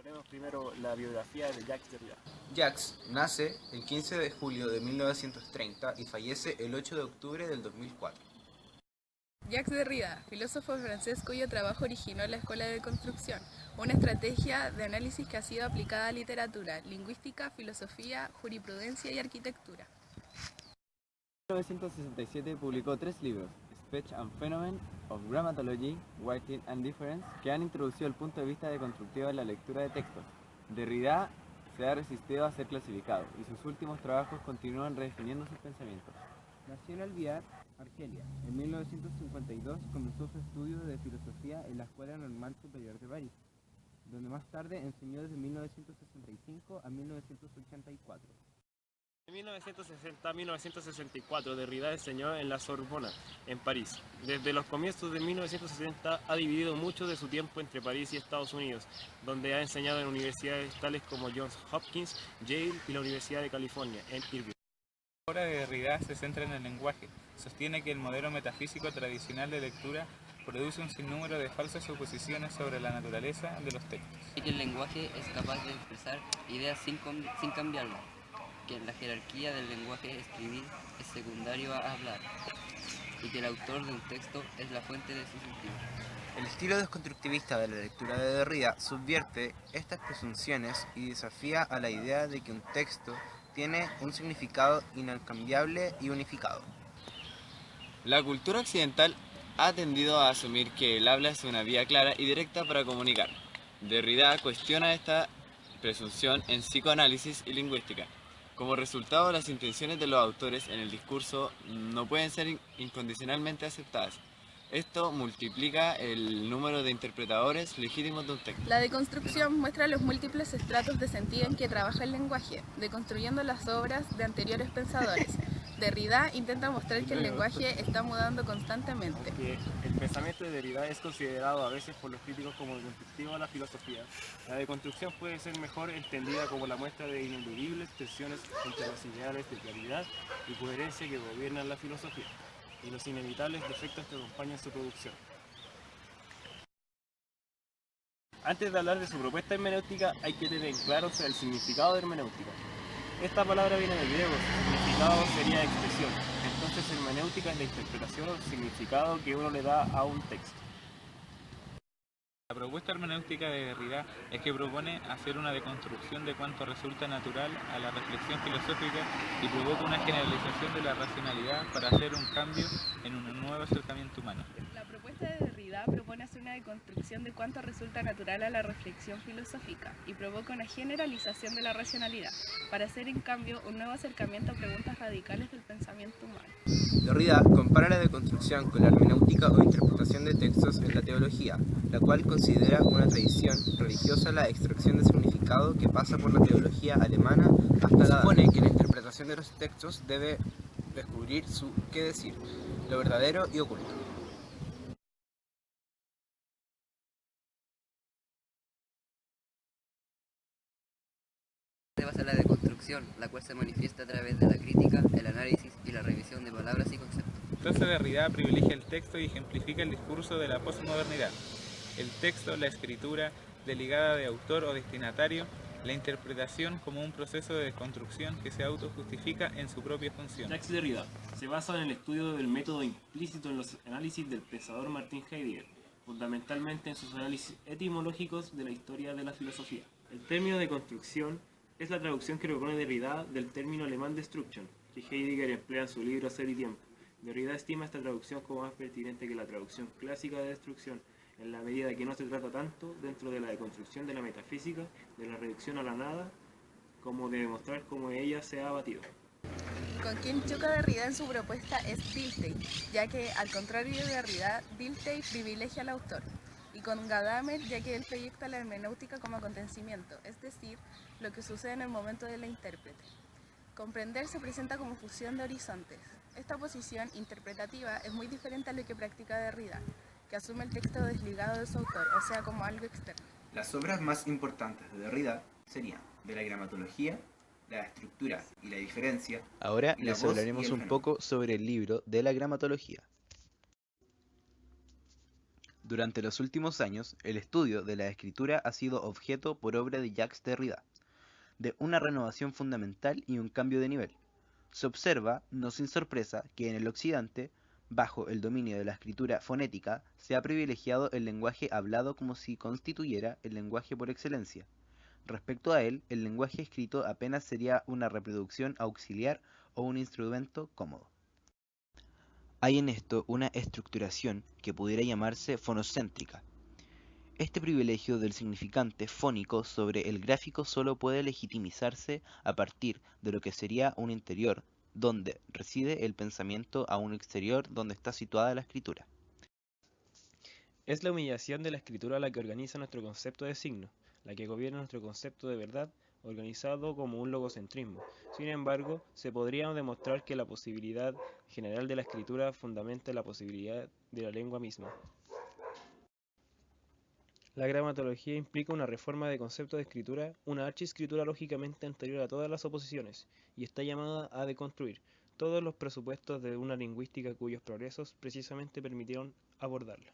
Encontraremos primero la biografía de Jacques Derrida. Jacques nace el 15 de julio de 1930 y fallece el 8 de octubre del 2004. Jacques Derrida, filósofo francés cuyo trabajo originó la Escuela de Construcción, una estrategia de análisis que ha sido aplicada a literatura, lingüística, filosofía, jurisprudencia y arquitectura. En 1967 publicó 3 libros, Speech and Phenomenon of Grammatology, Writing and Difference, que han introducido el punto de vista deconstructivo en la lectura de textos. Derrida se ha resistido a ser clasificado y sus últimos trabajos continúan redefiniendo sus pensamientos. Nació en Albiar, Argelia. En 1952 comenzó su estudio de filosofía en la Escuela Normal Superior de París, donde más tarde enseñó desde 1965 a 1984. De 1960 a 1964, Derrida enseñó en la Sorbona, en París. Desde los comienzos de 1960 ha dividido mucho de su tiempo entre París y Estados Unidos, donde ha enseñado en universidades tales como Johns Hopkins, Yale y la Universidad de California, en Irvine. La obra de Derrida se centra en el lenguaje. Sostiene que el modelo metafísico tradicional de lectura produce un sinnúmero de falsas suposiciones sobre la naturaleza de los textos. Y que el lenguaje es capaz de expresar ideas sin cambiarlas, que la jerarquía del lenguaje escribir es secundario a hablar, y que el autor de un texto es la fuente de su sentido. El estilo desconstructivista de la lectura de Derrida subvierte estas presunciones y desafía a la idea de que un texto tiene un significado inalcambiable y unificado. La cultura occidental ha tendido a asumir que el habla es una vía clara y directa para comunicar. Derrida cuestiona esta presunción en psicoanálisis y lingüística. Como resultado, las intenciones de los autores en el discurso no pueden ser incondicionalmente aceptadas. Esto multiplica el número de interpretadores legítimos de un texto. La deconstrucción muestra los múltiples estratos de sentido en que trabaja el lenguaje, deconstruyendo las obras de anteriores pensadores. Derrida intenta mostrar que el lenguaje está mudando constantemente. Que el pensamiento de Derrida es considerado a veces por los críticos como deconstructivo a la filosofía. La deconstrucción puede ser mejor entendida como la muestra de ineludibles tensiones entre los ideales de claridad y coherencia que gobiernan la filosofía y los inevitables defectos que acompañan su producción. Antes de hablar de su propuesta hermenéutica, hay que tener claro el significado de hermenéutica. Esta palabra viene del griego, su significado sería expresión. Entonces, hermenéutica es la interpretación o significado que uno le da a un texto. La propuesta hermenéutica de Derrida es que propone hacer una deconstrucción de cuanto resulta natural a la reflexión filosófica y provoca una generalización de la racionalidad para hacer un cambio en un nuevo acercamiento humano. La propuesta de Derrida propone hacer una deconstrucción de cuanto resulta natural a la reflexión filosófica y provoca una generalización de la racionalidad para hacer en cambio un nuevo acercamiento a preguntas radicales del pensamiento humano. Derrida compara la deconstrucción con la hermenéutica o interpretación de textos en la teología, la cual considera una tradición religiosa la extracción de significado que pasa por la teología alemana hasta la... Supone que la interpretación de los textos debe descubrir su qué decir, lo verdadero y oculto. Se basa en la deconstrucción, la cual se manifiesta a través de la crítica, el análisis y la revisión de palabras y conceptos. Entonces Derrida privilegia el texto y ejemplifica el discurso de la posmodernidad. El texto, la escritura, desligada de autor o destinatario, la interpretación como un proceso de desconstrucción que se autojustifica en su propia función. Jacques Derrida se basa en el estudio del método implícito en los análisis del pensador Martin Heidegger, fundamentalmente en sus análisis etimológicos de la historia de la filosofía. El término de construcción es la traducción que propone Derrida del término alemán destruction, que Heidegger emplea en su libro Ser y Tiempo. Derrida estima esta traducción como más pertinente que la traducción clásica de destrucción, en la medida que no se trata tanto dentro de la deconstrucción de la metafísica, de la reducción a la nada, como de demostrar cómo ella se ha abatido. Con quien choca Derrida en su propuesta es Dilthey, ya que, al contrario de Derrida, Dilthey privilegia al autor, y con Gadamer, ya que él proyecta la hermenéutica como acontecimiento, es decir, lo que sucede en el momento de la intérprete. Comprender se presenta como fusión de horizontes. Esta posición interpretativa es muy diferente a lo que practica Derrida, que asume el texto desligado de su autor, o sea, como algo externo. Las obras más importantes de Derrida serían de la gramatología, la estructura y la diferencia. Ahora y la les voz hablaremos y el un poco sobre el libro de la gramatología. Durante los últimos años, el estudio de la escritura ha sido objeto por obra de Jacques Derrida, de una renovación fundamental y un cambio de nivel. Se observa, no sin sorpresa, que en el occidente, bajo el dominio de la escritura fonética, se ha privilegiado el lenguaje hablado como si constituyera el lenguaje por excelencia. Respecto a él, el lenguaje escrito apenas sería una reproducción auxiliar o un instrumento cómodo. Hay en esto una estructuración que pudiera llamarse fonocéntrica. Este privilegio del significante fónico sobre el gráfico solo puede legitimizarse a partir de lo que sería un interior donde reside el pensamiento a un exterior donde está situada la escritura. Es la humillación de la escritura la que organiza nuestro concepto de signo, la que gobierna nuestro concepto de verdad, organizado como un logocentrismo. Sin embargo, se podría demostrar que la posibilidad general de la escritura fundamenta la posibilidad de la lengua misma. La gramatología implica una reforma de concepto de escritura, una archiescritura lógicamente anterior a todas las oposiciones, y está llamada a deconstruir todos los presupuestos de una lingüística cuyos progresos precisamente permitieron abordarla.